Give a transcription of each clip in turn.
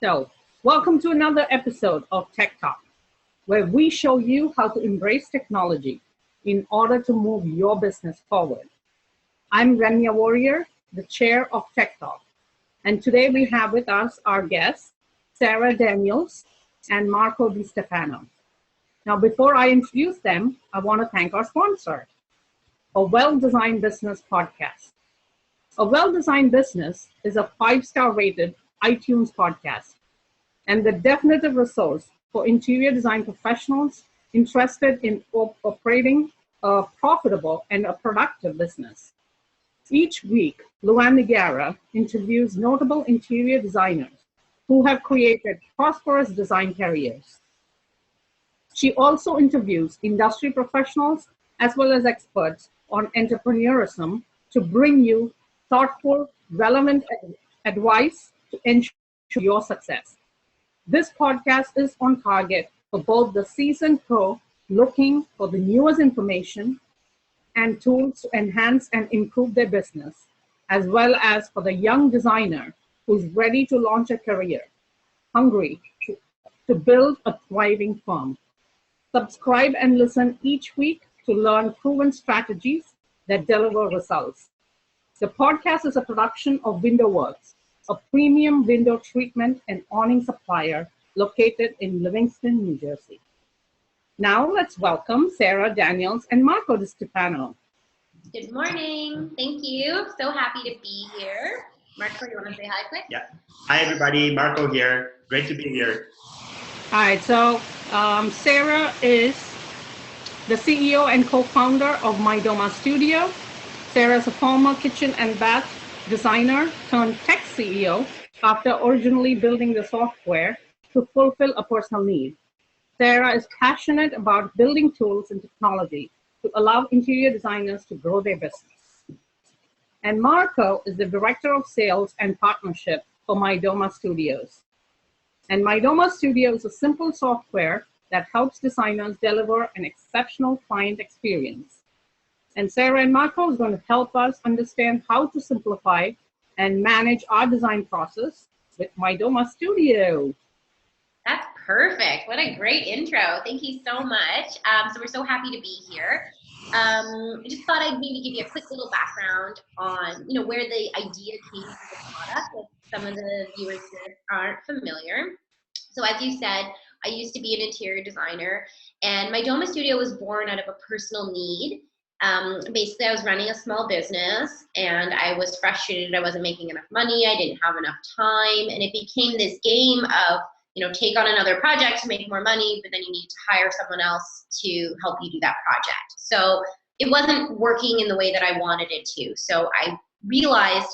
So, welcome to another episode of Tech Talk, where we show you how to embrace technology in order to move your business forward. I'm Remya Warrior, the chair of Tech Talk, and today we have with us our guests, Sarah Danielle and Marco Distefano. Now, before I introduce them, I want to thank our sponsor, A Well-Designed Business Podcast. A Well-Designed Business is a 5-star rated iTunes podcast and the definitive resource for interior design professionals interested in operating a profitable and a productive business. Each week, Luann Nigara interviews notable interior designers who have created prosperous design careers. She also interviews industry professionals as well as experts on entrepreneurism to bring you thoughtful, relevant advice to ensure your success. This podcast is on target for both the seasoned pro looking for the newest information and tools to enhance and improve their business, as well as for the young designer who's ready to launch a career, hungry to build a thriving firm. Subscribe and listen each week to learn proven strategies that deliver results. The podcast is a production of WindowWorks, a premium window treatment and awning supplier located in Livingston, New Jersey. Now let's welcome Sarah Danielle and Marco Distefano. Good morning. Thank you. So happy to be here. Marco, you want to say hi quick? Yeah. Hi, everybody. Marco here. Great to be here. All right, so Sarah is the CEO and co-founder of Mydoma Studio. Sarah is a former kitchen and bath designer turned tech CEO after originally building the software to fulfill a personal need. Sarah is passionate about building tools and technology to allow interior designers to grow their business. And Marco is the director of sales and partnership for Mydoma Studios. And Mydoma Studio is a simple software that helps designers deliver an exceptional client experience. And Sarah and Marco is going to help us understand how to simplify and manage our design process with Mydoma Studio. That's perfect. What a great intro. Thank you so much. So we're so happy to be here. I just thought I'd maybe give you a quick little background on, where the idea came for the product, if some of the viewers here aren't familiar. So as you said, I used to be an interior designer, and Mydoma Studio was born out of a personal need. Basically, I was running a small business, and I was frustrated. I wasn't making enough money. I didn't have enough time, and it became this game of, take on another project to make more money, but then you need to hire someone else to help you do that project. So it wasn't working in the way that I wanted it to. So I realized,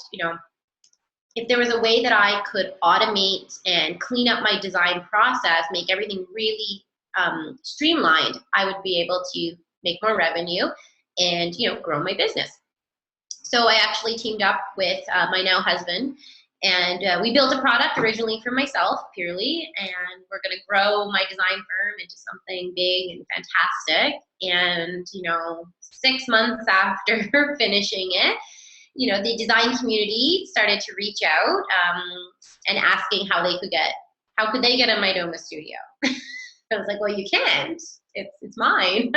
if there was a way that I could automate and clean up my design process, make everything really streamlined, I would be able to make more revenue and grow my business. So I actually teamed up with my now husband, and we built a product originally for myself purely, and we're going to grow my design firm into something big and fantastic. And 6 months after finishing it, the design community started to reach out and asking how could they get a Mydoma Studio. I was like, well, you can't. It's mine.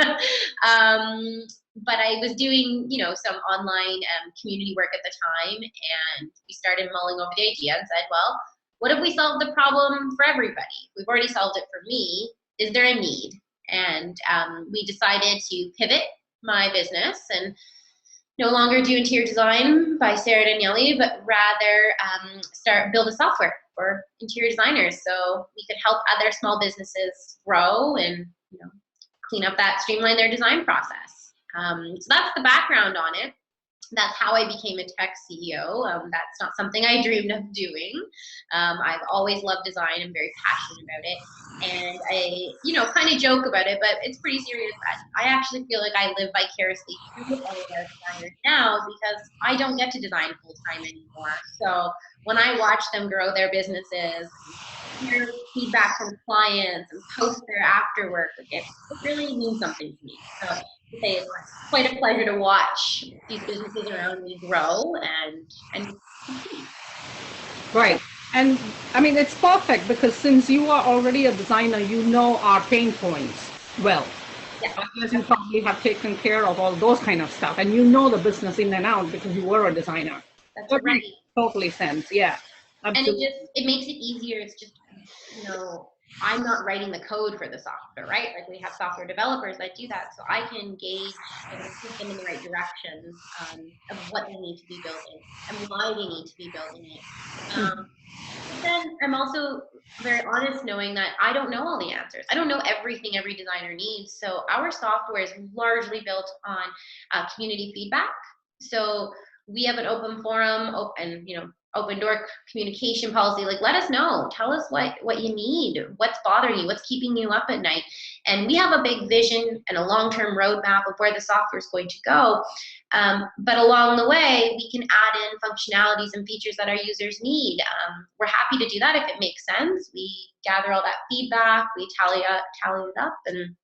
But I was doing, some online community work at the time, and we started mulling over the idea and said, well, what if we solved the problem for everybody? We've already solved it for me. Is there a need? And we decided to pivot my business and no longer do interior design by Sarah Danielle, but rather build a software for interior designers so we could help other small businesses grow and clean up streamline their design process. So that's the background on it. That's how I became a tech CEO. That's not something I dreamed of doing. I've always loved design. I'm very passionate about it. And I, kind of joke about it, but it's pretty serious. I actually feel like I live vicariously through all of our designers now because I don't get to design full time anymore. So when I watch them grow their businesses, hear feedback from clients and post their after work, it really means something to me. So it's quite a pleasure to watch these businesses around me grow and Right. And I mean, it's perfect because since you are already a designer, you know our pain points well. Yeah. I guess you probably have taken care of all those kind of stuff, and you know the business in and out because you were a designer. That's That right. makes totally sense. Yeah, absolutely. And it makes it easier. It's just, I'm not writing the code for the software, right? Like we have software developers that do that, so I can gauge and put them in the right direction of what they need to be building and why they need to be building it. But then I'm also very honest knowing that I don't know all the answers. I don't know everything every designer needs. So our software is largely built on community feedback. So we have an open forum and open door communication policy. Like, let us know, tell us what you need, what's bothering you, what's keeping you up at night. And we have a big vision and a long-term roadmap of where the software is going to go. But along the way, we can add in functionalities and features that our users need. We're happy to do that if it makes sense. We gather all that feedback, we tally it up, and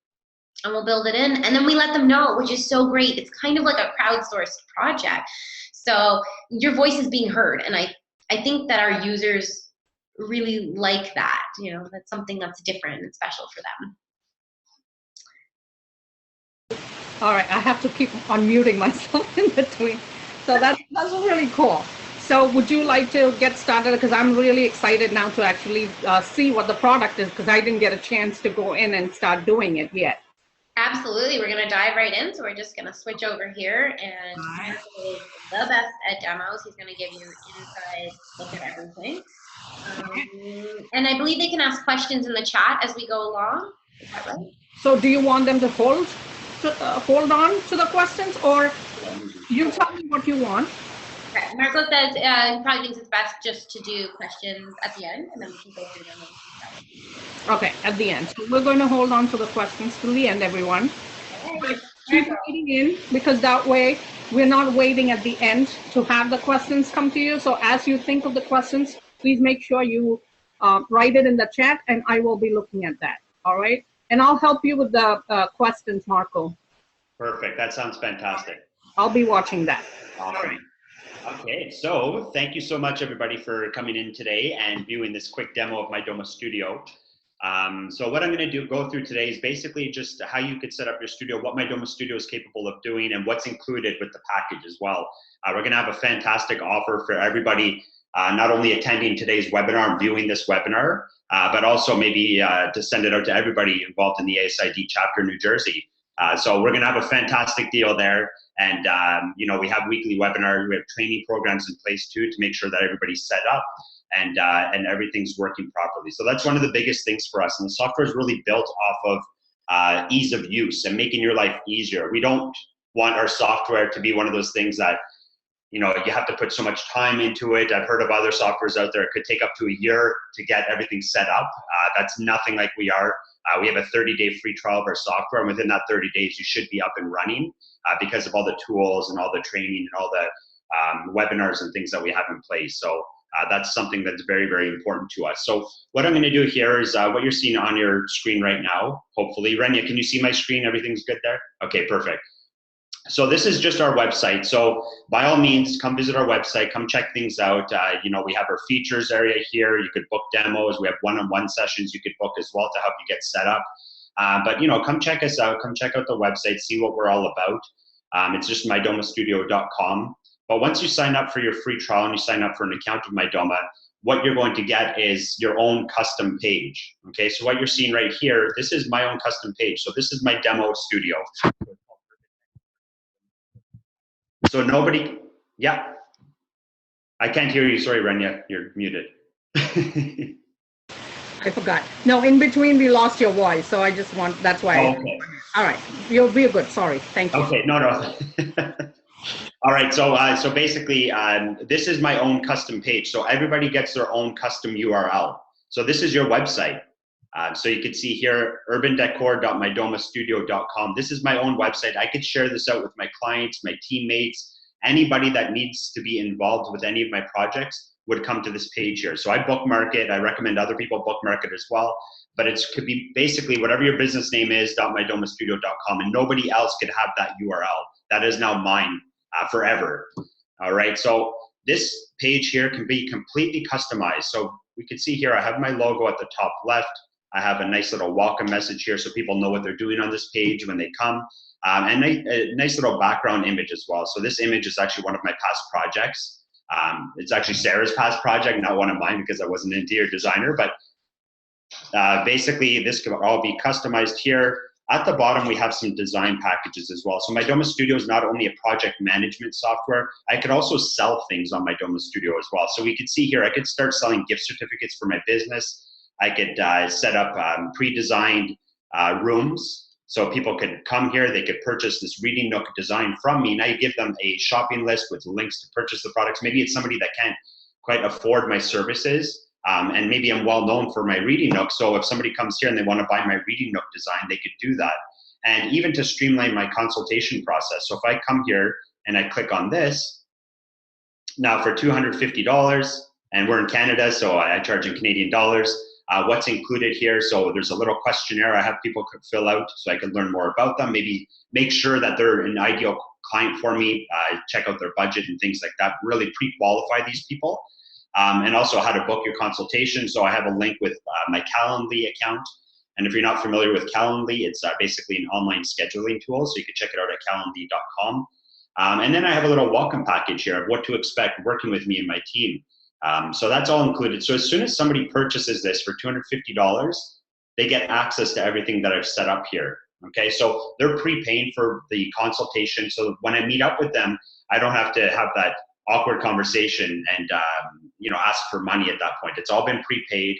we'll build it in. And then we let them know, which is so great. It's kind of like a crowdsourced project. So your voice is being heard. And I think that our users really like that. That's something that's different and special for them. All right, I have to keep unmuting myself in between. So that's really cool. So would you like to get started? Because I'm really excited now to actually see what the product is, because I didn't get a chance to go in and start doing it yet. Absolutely. We're going to dive right in. So we're just going to switch over here, and Marco is the best at demos. He's going to give you an inside look at everything. And I believe they can ask questions in the chat as we go along. Is that right? So do you want them to hold on to the questions, or you tell me what you want? Okay. Marco says he probably thinks it's best just to do questions at the end, and then we can go through them. Okay, at the end. So we're going to hold on to the questions till the end, everyone. Keep waiting in, because that way we're not waiting at the end to have the questions come to you. So as you think of the questions, please make sure you write it in the chat, and I will be looking at that. All right? And I'll help you with the questions, Marco. Perfect. That sounds fantastic. I'll be watching that. Awesome. All right. Okay, so thank you so much, everybody, for coming in today and viewing this quick demo of Mydoma Studio. So what I'm going to go through today is basically just how you could set up your studio, what Mydoma Studio is capable of doing, and what's included with the package as well. We're going to have a fantastic offer for everybody, not only attending today's webinar and viewing this webinar, but also maybe to send it out to everybody involved in the ASID chapter in New Jersey. So we're going to have a fantastic deal there. And, we have weekly webinars. We have training programs in place too to make sure that everybody's set up and everything's working properly. So that's one of the biggest things for us. And the software is really built off of ease of use and making your life easier. We don't want our software to be one of those things that, you have to put so much time into it. I've heard of other softwares out there. It could take up to a year to get everything set up. That's nothing like we are. We have a 30-day free trial of our software, and within that 30 days, you should be up and running because of all the tools and all the training and all the webinars and things that we have in place. So that's something that's very, very important to us. So what I'm going to do here is what you're seeing on your screen right now, hopefully. Remya, can you see my screen? Everything's good there? Okay, perfect. So this is just our website. So by all means, come visit our website, come check things out. We have our features area here. You could book demos. We have one-on-one sessions you could book as well to help you get set up. But come check us out. Come check out the website, see what we're all about. It's just mydomastudio.com. But once you sign up for your free trial and you sign up for an account of Mydoma, what you're going to get is your own custom page. Okay, so what you're seeing right here, this is my own custom page. So this is my demo studio. So nobody, yeah. I can't hear you. Sorry, Remya, you're muted. I forgot. No, in between we lost your voice, so I just want, that's why. Oh, okay. All right, you're good. Sorry, thank you. Okay, no. All right, so basically, this is my own custom page. So everybody gets their own custom URL. So this is your website. So you can see here, urbandecor.mydomastudio.com. This is my own website. I could share this out with my clients, my teammates, anybody that needs to be involved with any of my projects would come to this page here. So I bookmark it. I recommend other people bookmark it as well. But it could be basically whatever your business name is, .mydomastudio.com, and nobody else could have that URL. That is now mine forever. All right, so this page here can be completely customized. So we can see here, I have my logo at the top left. I have a nice little welcome message here so people know what they're doing on this page when they come. And a nice little background image as well. So this image is actually one of my past projects. It's actually Sarah's past project, not one of mine because I wasn't an interior designer, but basically this can all be customized here. At the bottom, we have some design packages as well. So Mydoma Studio is not only a project management software, I could also sell things on Mydoma Studio as well. So we could see here, I could start selling gift certificates for my business. I could set up pre-designed rooms. So people could come here, they could purchase this reading nook design from me, and I give them a shopping list with links to purchase the products. Maybe it's somebody that can't quite afford my services, and maybe I'm well known for my reading nook. So if somebody comes here and they want to buy my reading nook design, they could do that. And even to streamline my consultation process. So if I come here and I click on this, now for $250, and we're in Canada, so I charge in Canadian dollars. What's included here? So there's a little questionnaire I have people could fill out so I can learn more about them, maybe make sure that they're an ideal client for me, check out their budget and things like that, really pre-qualify these people. And also how to book your consultation. So I have a link with my Calendly account. And if you're not familiar with Calendly, it's basically an online scheduling tool. So you can check it out at calendly.com. And then I have a little welcome package here of what to expect working with me and my team. So that's all included. So as soon as somebody purchases this for $250, they get access to everything that I've set up here. Okay, so they're prepaying for the consultation. So when I meet up with them, I don't have to have that awkward conversation and ask for money at that point. It's all been prepaid,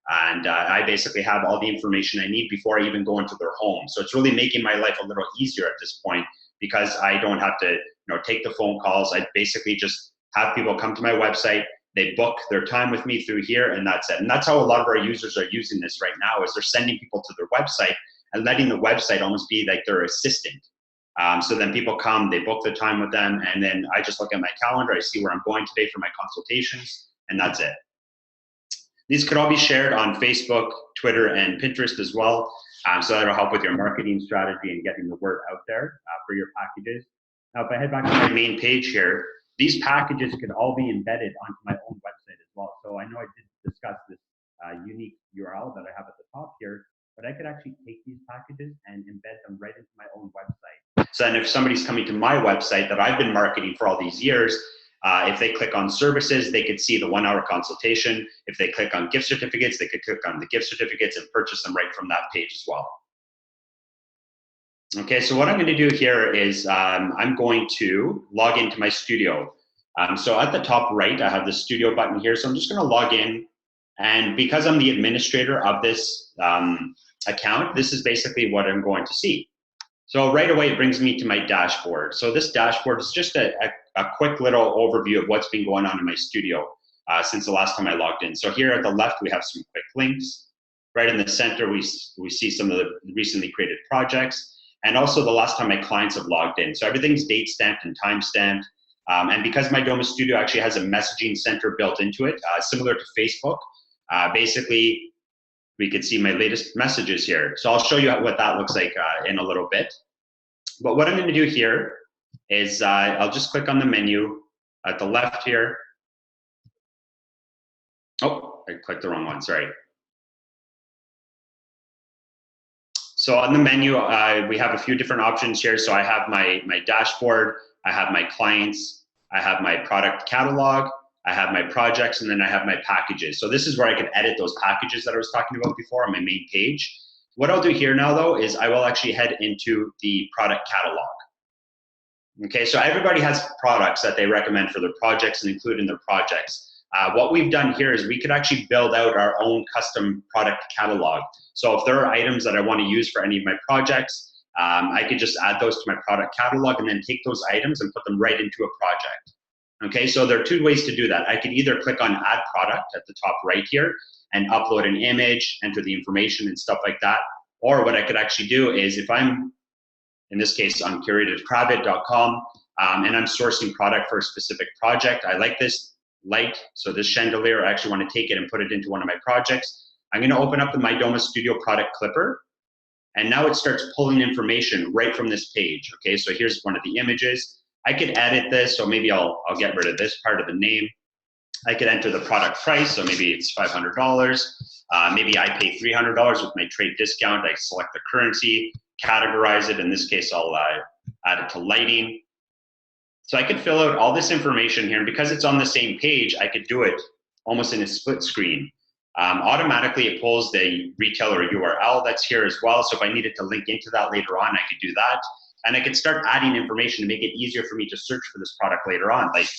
and I basically have all the information I need before I even go into their home. So it's really making my life a little easier at this point because I don't have to take the phone calls. I basically just have people come to my website. They book their time with me through here, and that's it. And that's how a lot of our users are using this right now, is they're sending people to their website and letting the website almost be like their assistant. So then people come, they book the time with them, and then I just look at my calendar, I see where I'm going today for my consultations, and that's it. These could all be shared on Facebook, Twitter, and Pinterest as well. So that'll help with your marketing strategy and getting the word out there for your packages. Now, if I head back to my main page here, these packages could all be embedded onto my own website as well. So I know I did discuss this unique URL that I have at the top here, but I could actually take these packages and embed them right into my own website. So then if somebody's coming to my website that I've been marketing for all these years, if they click on services, they could see the 1-hour consultation. If they click on gift certificates, they could click on the gift certificates and purchase them right from that page as well. Okay, so what I'm going to do here is I'm going to log into my studio. So at the top right, I have the studio button here. So I'm just going to log in. And because I'm the administrator of this account, this is basically what I'm going to see. So right away, it brings me to my dashboard. So this dashboard is just a quick little overview of what's been going on in my studio since the last time I logged in. So here at the left, we have some quick links. Right in the center, we see some of the recently created projects. And also the last time my clients have logged in. So everything's date stamped and time stamped. And because Mydoma Studio actually has a messaging center built into it, similar to Facebook, basically we could see my latest messages here. So I'll show you what that looks like in a little bit. But what I'm going to do here is I'll just click on the menu at the left here. Oh, I clicked the wrong one, sorry. So on the menu, we have a few different options here. So I have my dashboard, I have my clients, I have my product catalog, I have my projects, and then I have my packages. So this is where I can edit those packages that I was talking about before on my main page. What I'll do here now, though, is I will actually head into the product catalog. Okay, so everybody has products that they recommend for their projects and include in their projects. What we've done here is we could actually build out our own custom product catalog. So if there are items that I want to use for any of my projects, I could just add those to my product catalog and then take those items and put them right into a project. Okay, so there are two ways to do that. I could either click on Add Product at the top right here and upload an image, enter the information and stuff like that. Or what I could actually do is if I'm, in this case, on curatedprivate.com and I'm sourcing product for a specific project, I like this light, so this chandelier, I actually want to take it and put it into one of my projects. I'm going to open up the Mydoma Studio product clipper, and now it starts pulling information right from this page. Okay, so here's one of the images. I could edit this, so maybe I'll get rid of this part of the name. I could enter the product price, so maybe it's $500. Maybe I pay $300 with my trade discount. I select the currency, categorize it. In this case, I'll add it to lighting. So I could fill out all this information here, and because it's on the same page, I could do it almost in a split screen. Automatically, it pulls the retailer URL that's here as well. So if I needed to link into that later on, I could do that. And I could start adding information to make it easier for me to search for this product later on, like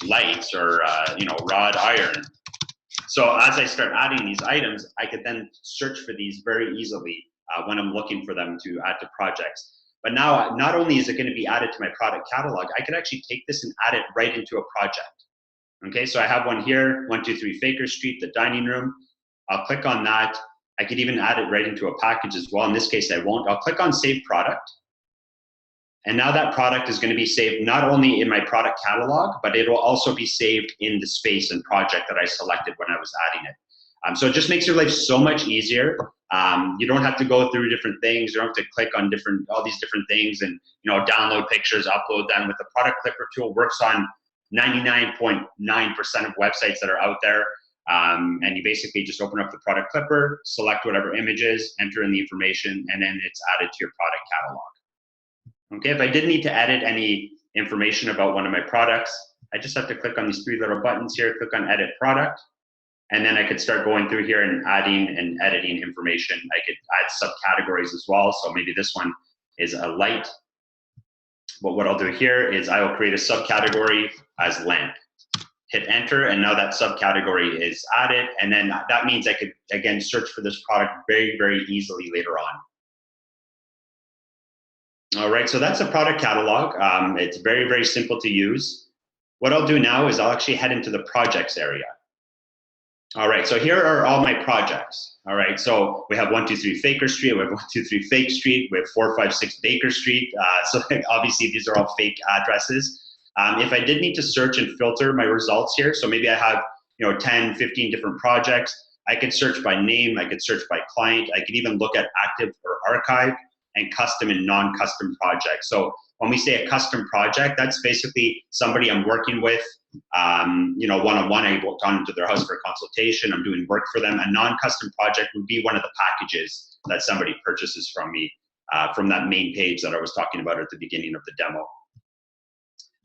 lights or rod iron. So as I start adding these items, I could then search for these very easily when I'm looking for them to add to projects. But now, not only is it going to be added to my product catalog, I could actually take this and add it right into a project. Okay, so I have one here, 123 Faker Street, the dining room. I'll click on that. I could even add it right into a package as well. In this case, I won't. I'll click on Save Product. And now that product is going to be saved not only in my product catalog, but it will also be saved in the space and project that I selected when I was adding it. So it just makes your life so much easier. You don't have to go through different things. You don't have to click on all these different things and download pictures, upload them. With the Product Clipper tool, works on 99.9% of websites that are out there. And you basically just open up the Product Clipper, select whatever images, enter in the information, and then it's added to your product catalog. Okay, if I did need to edit any information about one of my products, I just have to click on these three little buttons here, click on Edit Product, and then I could start going through here and adding and editing information. I could add subcategories as well. So maybe this one is a light. But what I'll do here is I will create a subcategory as lamp. Hit enter, and now that subcategory is added. And then that means I could, again, search for this product very, very easily later on. All right, so that's a product catalog. It's very, very simple to use. What I'll do now is I'll actually head into the projects area. All right, so here are all my projects. All right, so we have 123 Faker Street, we have 123 Fake Street, we have 456 Baker Street. So obviously these are all fake addresses. If I did need to search and filter my results here, so maybe I have 10, 15 different projects, I could search by name, I could search by client, I could even look at active or archive, and custom and non-custom projects. So when we say a custom project, that's basically somebody I'm working with, one-on-one. I walked on to their house for a consultation, I'm doing work for them. A non-custom project would be one of the packages that somebody purchases from me, from that main page that I was talking about at the beginning of the demo.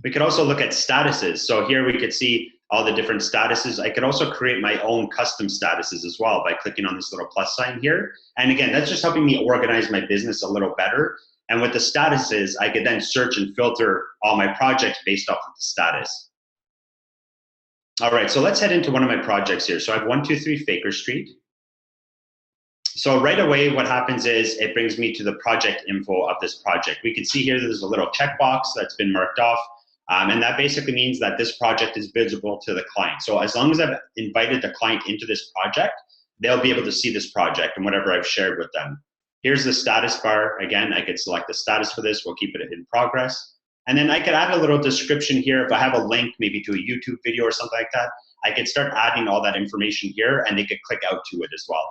We could also look at statuses. So here we could see all the different statuses. I could also create my own custom statuses as well by clicking on this little plus sign here. And again, that's just helping me organize my business a little better. And with the statuses, I could then search and filter all my projects based off of the status. All right, so let's head into one of my projects here. So I have 123 Faker Street. So right away, what happens is it brings me to the project info of this project. We can see here that there's a little checkbox that's been marked off. And that basically means that this project is visible to the client. So as long as I've invited the client into this project, they'll be able to see this project and whatever I've shared with them. Here's the status bar. Again, I could select the status for this. We'll keep it in progress. And then I could add a little description here. If I have a link maybe to a YouTube video or something like that, I could start adding all that information here and they could click out to it as well.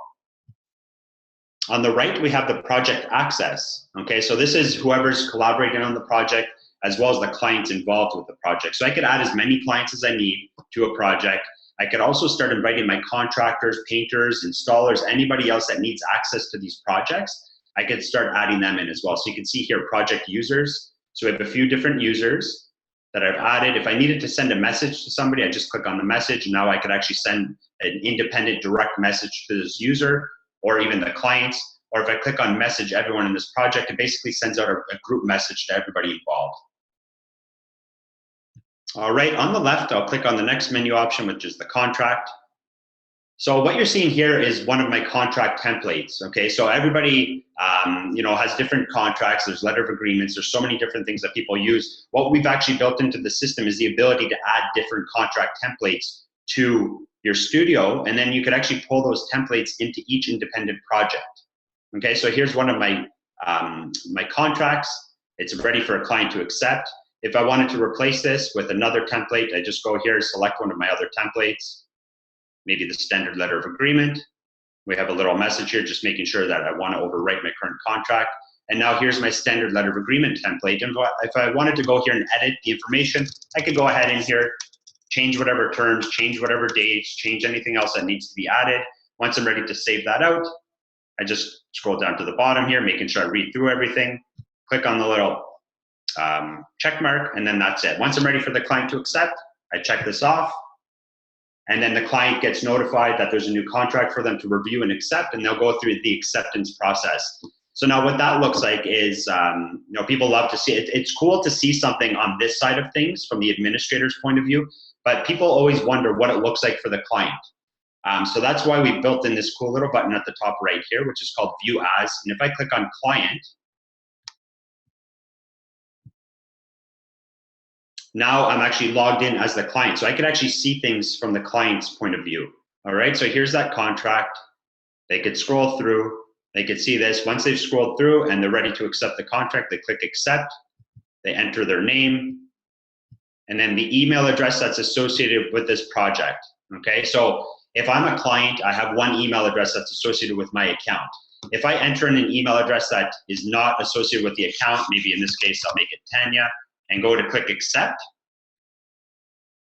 On the right, we have the project access. Okay, so this is whoever's collaborating on the project, as well as the clients involved with the project. So I could add as many clients as I need to a project. I could also start inviting my contractors, painters, installers, anybody else that needs access to these projects. I could start adding them in as well. So you can see here project users. So we have a few different users that I've added. If I needed to send a message to somebody, I just click on the message. Now I could actually send an independent direct message to this user or even the clients. Or if I click on message everyone in this project, it basically sends out a group message to everybody involved. All right, on the left, I'll click on the next menu option, which is the contract. So what you're seeing here is one of my contract templates, okay? So everybody, has different contracts, there's letter of agreements, there's so many different things that people use. What we've actually built into the system is the ability to add different contract templates to your studio, and then you could actually pull those templates into each independent project. Okay, so here's one of my, my contracts. It's ready for a client to accept. If I wanted to replace this with another template, I just go here and select one of my other templates, maybe the standard letter of agreement. We have a little message here just making sure that I want to overwrite my current contract. And now here's my standard letter of agreement template. And if I wanted to go here and edit the information, I could go ahead in here, change whatever terms, change whatever dates, change anything else that needs to be added. Once I'm ready to save that out, I just scroll down to the bottom here, making sure I read through everything, click on the little check mark, and then that's it. Once I'm ready for the client to accept, I check this off, and then the client gets notified that there's a new contract for them to review and accept, and they'll go through the acceptance process. So now what that looks like is, people love to see it. It's cool to see something on this side of things from the administrator's point of view, but people always wonder what it looks like for the client. So that's why we built in this cool little button at the top right here, which is called View As. And if I click on Client, now I'm actually logged in as the client. So I can actually see things from the client's point of view. All right, so here's that contract. They could scroll through. They could see this. Once they've scrolled through and they're ready to accept the contract, they click Accept. They enter their name and then the email address that's associated with this project. Okay, so if I'm a client, I have one email address that's associated with my account. If I enter in an email address that is not associated with the account, maybe in this case, I'll make it Tanya, and go to click Accept.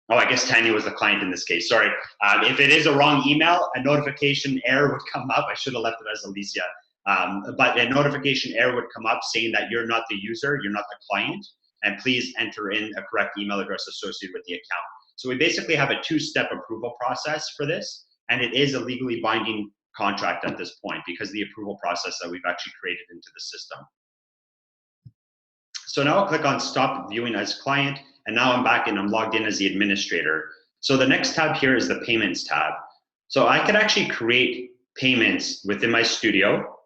Oh, I guess Tanya was the client in this case, sorry. If it is a wrong email, a notification error would come up. I should have left it as Alicia. But a notification error would come up saying that you're not the user, you're not the client, and please enter in a correct email address associated with the account. So we basically have a two-step approval process for this, and it is a legally binding contract at this point because of the approval process that we've actually created into the system. So now I'll click on Stop Viewing as Client, and now I'm back and I'm logged in as the administrator. So the next tab here is the Payments tab. So I could actually create payments within my studio,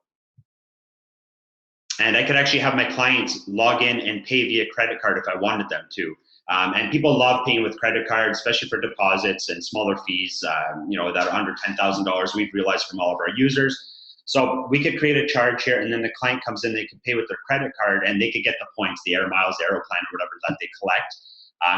and I could actually have my clients log in and pay via credit card if I wanted them to. And people love paying with credit cards, especially for deposits and smaller fees, that are under $10,000. We've realized from all of our users. So we could create a charge here, and then the client comes in, they can pay with their credit card, and they could get the points, the air miles, the Aeroplan, or whatever that they collect.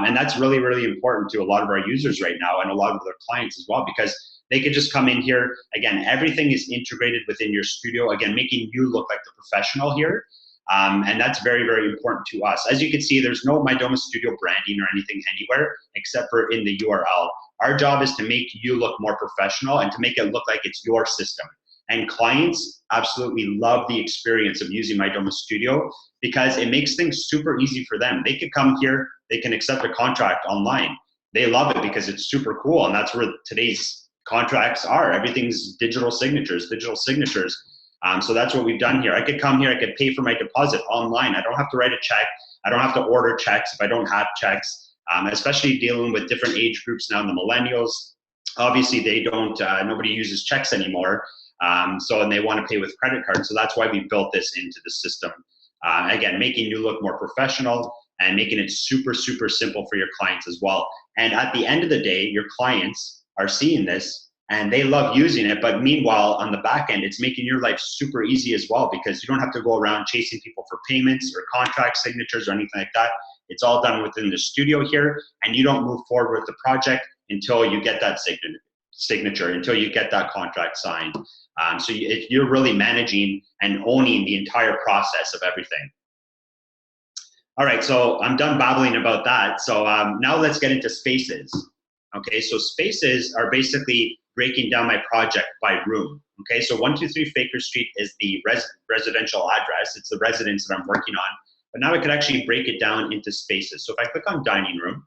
And that's really, really important to a lot of our users right now and a lot of their clients as well, because they could just come in here. Again, everything is integrated within your studio, again, making you look like the professional here. And that's very, very important to us. As you can see, there's no Mydoma Studio branding or anything anywhere except for in the URL. Our job is to make you look more professional and to make it look like it's your system. And clients absolutely love the experience of using Mydoma Studio because it makes things super easy for them. They could come here, they can accept a contract online. They love it because it's super cool, and that's where today's contracts are. Everything's digital signatures. So that's what we've done here. I could come here, I could pay for my deposit online. I don't have to write a check. I don't have to order checks if I don't have checks, especially dealing with different age groups now, the millennials. Obviously, they don't, nobody uses checks anymore. And they want to pay with credit cards. So that's why we built this into the system. Again, making you look more professional and making it super, super simple for your clients as well. And at the end of the day, your clients are seeing this and they love using it. But meanwhile, on the back end, it's making your life super easy as well because you don't have to go around chasing people for payments or contract signatures or anything like that. It's all done within the studio here, and you don't move forward with the project until you get that signature, until you get that contract signed. So you're really managing and owning the entire process of everything. All right, so I'm done babbling about that. So now let's get into spaces. Okay, so spaces are basically breaking down my project by room. Okay, so 123 Faker Street is the residential address. It's the residence that I'm working on. But now I could actually break it down into spaces. So if I click on dining room,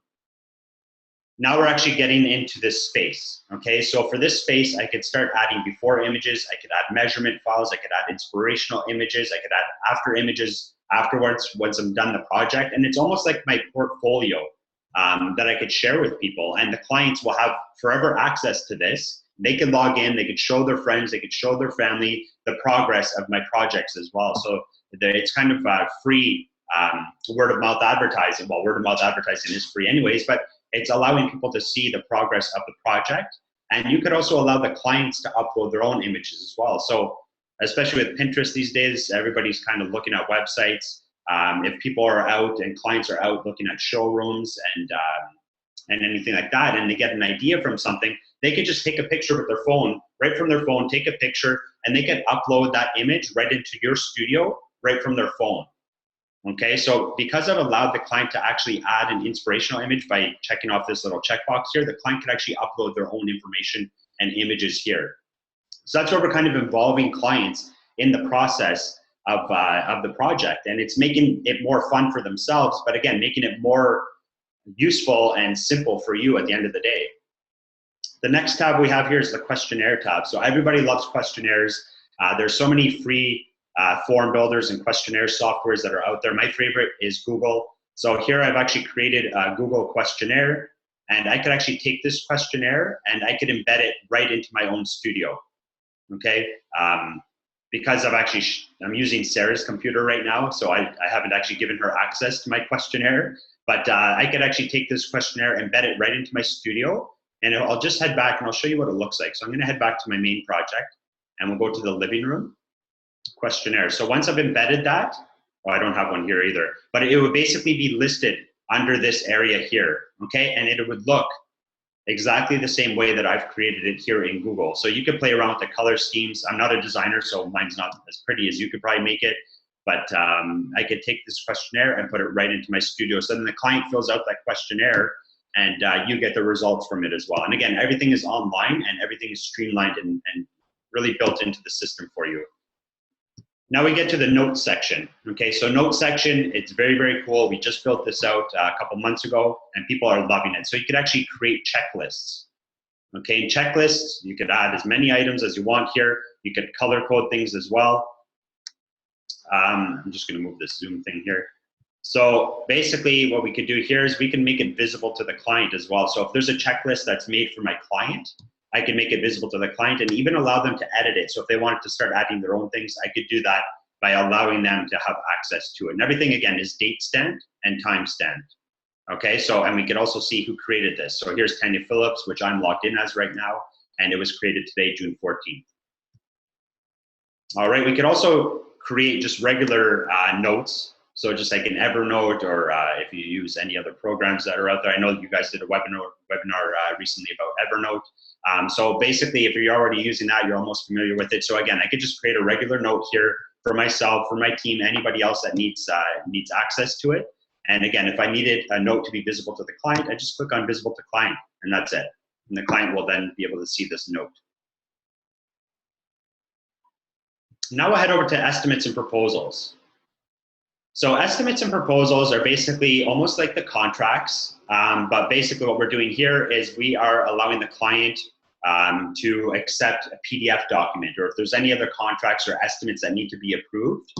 now we're actually getting into this space, okay? So for this space, I could start adding before images, I could add measurement files, I could add inspirational images, I could add after images afterwards once I'm done the project. And it's almost like my portfolio that I could share with people. And the clients will have forever access to this. They can log in, they could show their friends, they could show their family the progress of my projects as well. So it's kind of free word of mouth advertising. Well, word of mouth advertising is free anyways, but it's allowing people to see the progress of the project. And you could also allow the clients to upload their own images as well. So especially with Pinterest these days, everybody's kind of looking at websites. If people are out and clients are out looking at showrooms and anything like that, and they get an idea from something, they could just take a picture with their phone, right from their phone, take a picture, and they can upload that image right into your studio right from their phone. Okay, so because I've allowed the client to actually add an inspirational image by checking off this little checkbox here, the client can actually upload their own information and images here. So that's where we're kind of involving clients in the process of the project, and it's making it more fun for themselves, but again, making it more useful and simple for you at the end of the day. The next tab we have here is the questionnaire tab. So everybody loves questionnaires. There's so many free form builders and questionnaire softwares that are out there. My favorite is Google. So here I've actually created a Google questionnaire, and I could actually take this questionnaire and I could embed it right into my own studio. Okay, because I'm using Sarah's computer right now, so I haven't actually given her access to my questionnaire, but I could actually take this questionnaire, embed it right into my studio, and I'll just head back and I'll show you what it looks like. So I'm gonna head back to my main project, and we'll go to the living room questionnaire. So once I've embedded that, oh, I don't have one here either, but it would basically be listed under this area here, okay? And it would look exactly the same way that I've created it here in Google. So you could play around with the color schemes. I'm not a designer, so mine's not as pretty as you could probably make it, but I could take this questionnaire and put it right into my studio. So then the client fills out that questionnaire, and you get the results from it as well. And again, everything is online and everything is streamlined and really built into the system for you. Now we get to the notes section. Okay, so notes section, it's very, very cool. We just built this out a couple months ago, and people are loving it. So you could actually create checklists. Okay, in checklists, you could add as many items as you want here. You could color code things as well. I'm just gonna move this Zoom thing here. So basically what we could do here is we can make it visible to the client as well. So if there's a checklist that's made for my client, I can make it visible to the client and even allow them to edit it. So if they wanted to start adding their own things, I could do that by allowing them to have access to it. And everything, again, is date stamped and time stamped. Okay, so, and we could also see who created this. So here's Tanya Phillips, which I'm logged in as right now, and it was created today, June 14th. All right, we could also create just regular notes. So just like an Evernote, or if you use any other programs that are out there. I know you guys did a webinar recently about Evernote. So basically, if you're already using that, you're almost familiar with it. So again, I could just create a regular note here for myself, for my team, anybody else that needs access to it. And again, if I needed a note to be visible to the client, I just click on visible to client, and that's it. And the client will then be able to see this note. Now we'll head over to estimates and proposals. So estimates and proposals are basically almost like the contracts, but basically what we're doing here is we are allowing the client to accept a PDF document, or if there's any other contracts or estimates that need to be approved,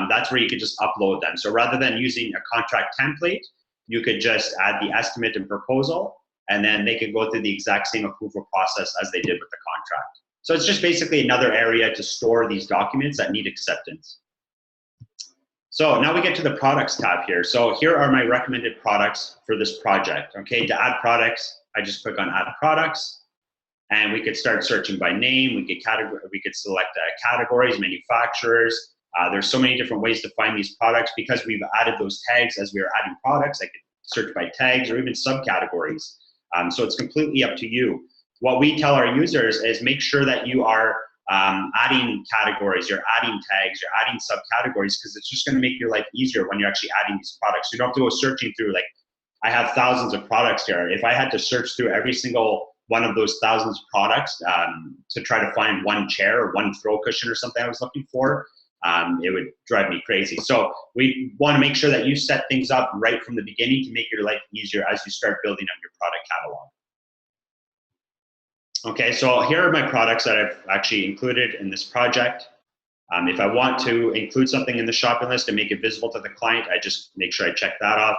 that's where you could just upload them. So rather than using a contract template, you could just add the estimate and proposal, and then they could go through the exact same approval process as they did with the contract. So it's just basically another area to store these documents that need acceptance. So now we get to the products tab here. So here are my recommended products for this project. Okay, to add products, I just click on add products, and we could start searching by name. We could select categories, manufacturers. There's so many different ways to find these products. Because we've added those tags as we are adding products, I could search by tags or even subcategories. So it's completely up to you. What we tell our users is make sure that you are adding categories, you're adding tags, you're adding subcategories, because it's just going to make your life easier when you're actually adding these products. You don't have to go searching through, like, I have thousands of products here. If I had to search through every single one of those thousands of products to try to find one chair or one throw cushion or something I was looking for, it would drive me crazy. So we want to make sure that you set things up right from the beginning to make your life easier as you start building up your product catalog. Okay, so here are my products that I've actually included in this project. If I want to include something in the shopping list and make it visible to the client, I just make sure I check that off.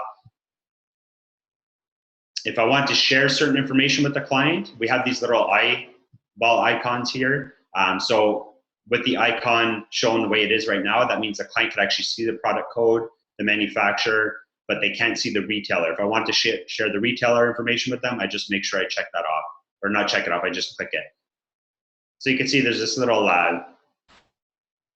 If I want to share certain information with the client, we have these little eyeball icons here. So with the icon shown the way it is right now, that means the client could actually see the product code, the manufacturer, but they can't see the retailer. If I want to share the retailer information with them, I just make sure I check that off. Or not check it off, I just click it. So you can see there's this little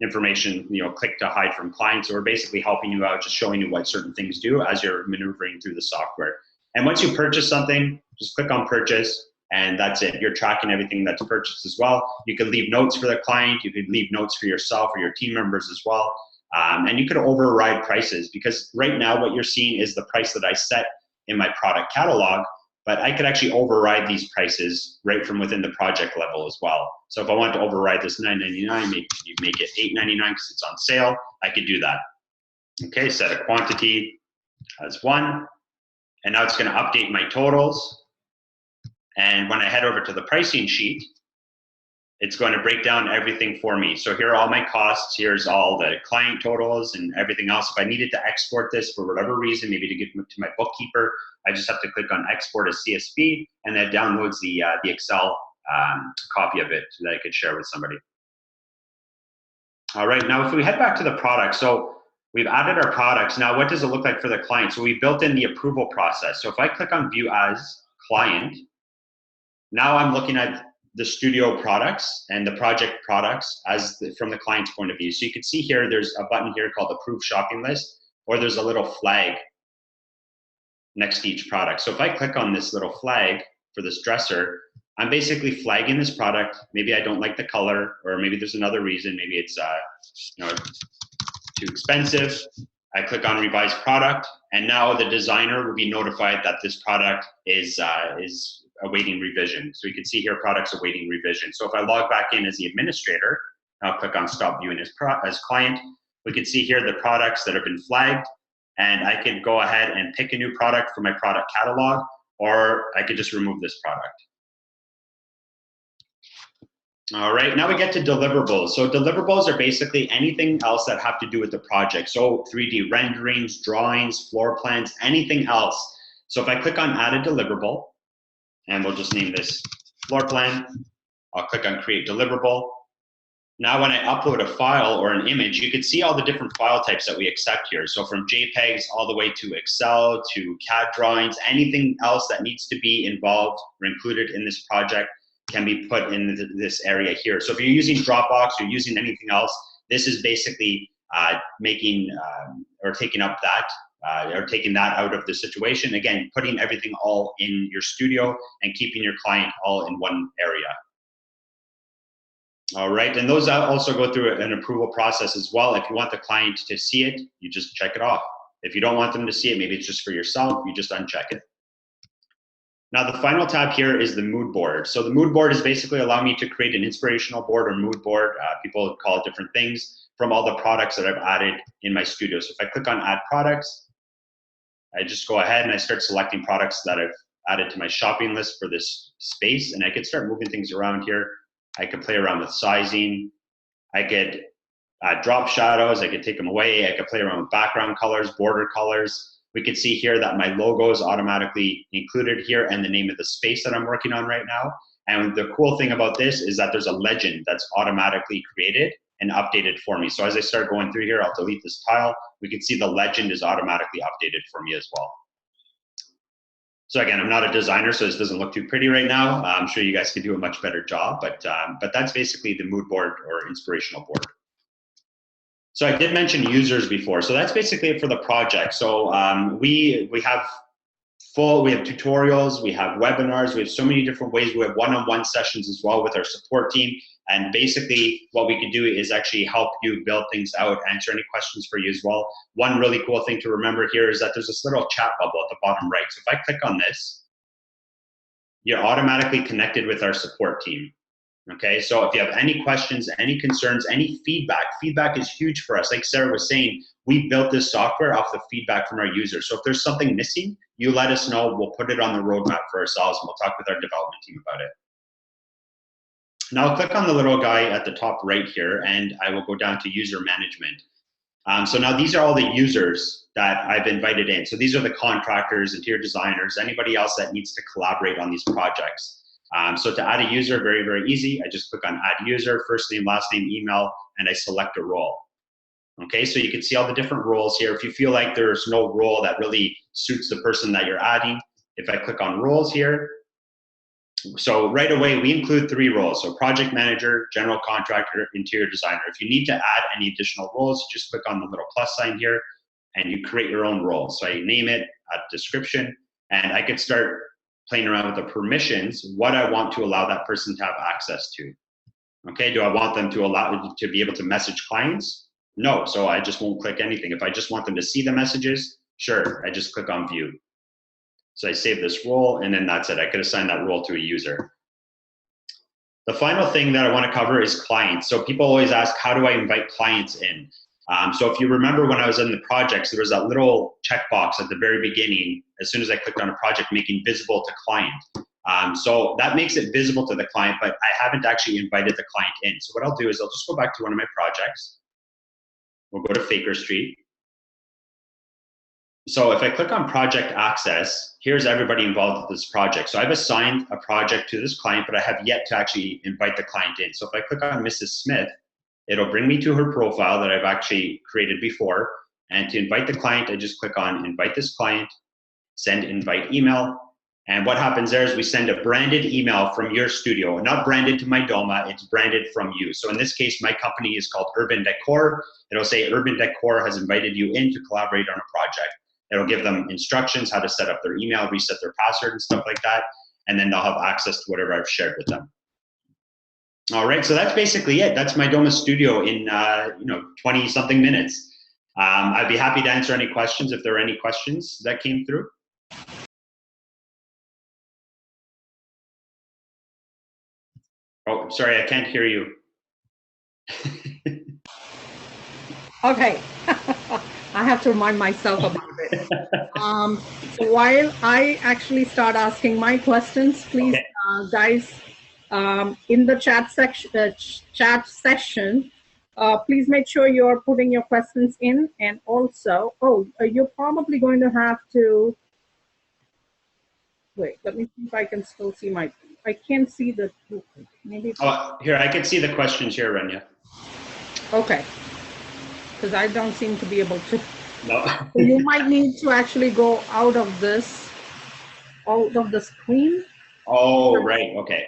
information, click to hide from clients. So we're basically helping you out, just showing you what certain things do as you're maneuvering through the software. And once you purchase something, just click on purchase, and that's it. You're tracking everything that's purchased as well. You can leave notes for the client. You can leave notes for yourself or your team members as well. And you could override prices, because right now what you're seeing is the price that I set in my product catalog, but I could actually override these prices right from within the project level as well. So if I want to override this $9.99, maybe you make it $8.99 because it's on sale, I could do that. Okay, set a quantity as 1, and now it's going to update my totals. And when I head over to the pricing sheet, it's going to break down everything for me. So here are all my costs. Here's all the client totals and everything else. If I needed to export this for whatever reason, maybe to give it to my bookkeeper, I just have to click on export as CSV, and that downloads the Excel copy of it so that I could share with somebody. All right, now if we head back to the product, so we've added our products. Now what does it look like for the client? So we built in the approval process. So if I click on view as client, now I'm looking at the studio products and the project products from the client's point of view. So you can see here, there's a button here called Approved Shopping List, or there's a little flag next to each product. So if I click on this little flag for this dresser, I'm basically flagging this product. Maybe I don't like the color, or maybe there's another reason. Maybe it's too expensive. I click on Revise Product, and now the designer will be notified that this product is awaiting revision. So you can see here, products awaiting revision. So if I log back in as the administrator, I'll click on Stop Viewing as Client. We can see here the products that have been flagged, and I could go ahead and pick a new product from my product catalog, or I could just remove this product. All right, now we get to deliverables. So deliverables are basically anything else that have to do with the project. So 3D renderings, drawings, floor plans, anything else. So if I click on Add a Deliverable, and we'll just name this floor plan, I'll click on Create Deliverable. Now when I upload a file or an image, you can see all the different file types that we accept here. So from JPEGs all the way to Excel, to CAD drawings, anything else that needs to be involved or included in this project can be put in this area here. So if you're using Dropbox or using anything else, this is basically taking up that, or taking that out of the situation. Again, putting everything all in your studio and keeping your client all in one area. All right, and those also go through an approval process as well. If you want the client to see it, you just check it off. If you don't want them to see it, maybe it's just for yourself, you just uncheck it. Now the final tab here is the mood board. So the mood board is basically allowing me to create an inspirational board or mood board. People call it different things, from all the products that I've added in my studio. So if I click on Add Products, I just go ahead and I start selecting products that I've added to my shopping list for this space, and I could start moving things around here. I could play around with sizing. I could drop shadows. I could take them away. I could play around with background colors, border colors. We can see here that my logo is automatically included here and the name of the space that I'm working on right now. And the cool thing about this is that there's a legend that's automatically created and updated for me. So as I start going through here, I'll delete this tile. We can see the legend is automatically updated for me as well. So again, I'm not a designer, so this doesn't look too pretty right now. I'm sure you guys could do a much better job, but that's basically the mood board or inspirational board. So I did mention users before, so that's basically it for the project. So we have tutorials, we have webinars, we have so many different ways. We have one-on-one sessions as well with our support team. And basically what we can do is actually help you build things out, answer any questions for you as well. One really cool thing to remember here is that there's this little chat bubble at the bottom right. So if I click on this, you're automatically connected with our support team. Okay, so if you have any questions, any concerns, any feedback is huge for us. Like Sarah was saying, we built this software off the feedback from our users. So if there's something missing, you let us know. We'll put it on the roadmap for ourselves, and we'll talk with our development team about it. Now I'll click on the little guy at the top right here, and I will go down to user management. So now these are all the users that I've invited in. So these are the contractors, interior designers, anybody else that needs to collaborate on these projects. So to add a user, very, very easy. I just click on Add User, first name, last name, email, and I select a role. Okay, so you can see all the different roles here. If you feel like there's no role that really suits the person that you're adding, if I click on roles here, so right away, we include 3 roles. So project manager, general contractor, interior designer. If you need to add any additional roles, just click on the little plus sign here and you create your own role. So I name it, a description, and I could start playing around with the permissions, what I want to allow that person to have access to. Okay, do I want them to be able to message clients? No, so I just won't click anything. If I just want them to see the messages, sure, I just click on view. So I save this role, and then that's it. I could assign that role to a user. The final thing that I want to cover is clients. So people always ask, how do I invite clients in? So if you remember when I was in the projects, there was that little checkbox at the very beginning, as soon as I clicked on a project, making visible to client. So that makes it visible to the client, but I haven't actually invited the client in. So what I'll do is I'll just go back to one of my projects. We'll go to Faker Street. So if I click on project access, here's everybody involved with this project. So I've assigned a project to this client, but I have yet to actually invite the client in. So if I click on Mrs. Smith, it'll bring me to her profile that I've actually created before. And to invite the client, I just click on invite this client, send invite email. And what happens there is we send a branded email from your studio, not branded to Mydoma, it's branded from you. So in this case, my company is called Urban Decor. It'll say Urban Decor has invited you in to collaborate on a project. It'll give them instructions how to set up their email, reset their password and stuff like that. And then they'll have access to whatever I've shared with them. All right, so that's basically it. That's Mydoma Studio in 20 something minutes. I'd be happy to answer any questions if there are any questions that came through. Oh, sorry, I can't hear you. Okay. I have to remind myself about it. So while I actually start asking my questions, please, okay. Guys, in the chat session, please make sure you're putting your questions in. And also, you're probably going to have to, wait, let me see if I can still see I can't see the, maybe. Oh, here, I can see the questions here, Remya. Okay. Because I don't seem to be able to. No. So you might need to actually go out of the screen. Oh, right, okay.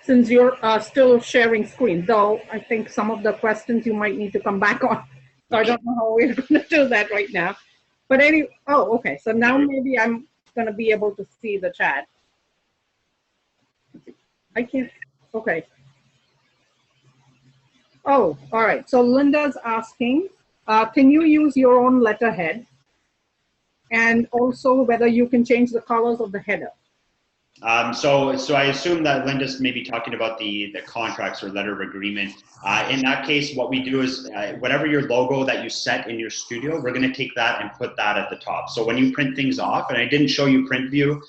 Since you're still sharing screen, though I think some of the questions you might need to come back on. So I don't know how we're going to do that right now. But anyway, okay. So now maybe I'm going to be able to see the chat. I can't, okay. Oh, all right. So Linda's asking, can you use your own letterhead? And also whether you can change the colors of the header. So I assume that Linda's maybe talking about the contracts or letter of agreement. In that case, what we do is whatever your logo that you set in your studio, we're going to take that and put that at the top. So when you print things off, and I didn't show you print view,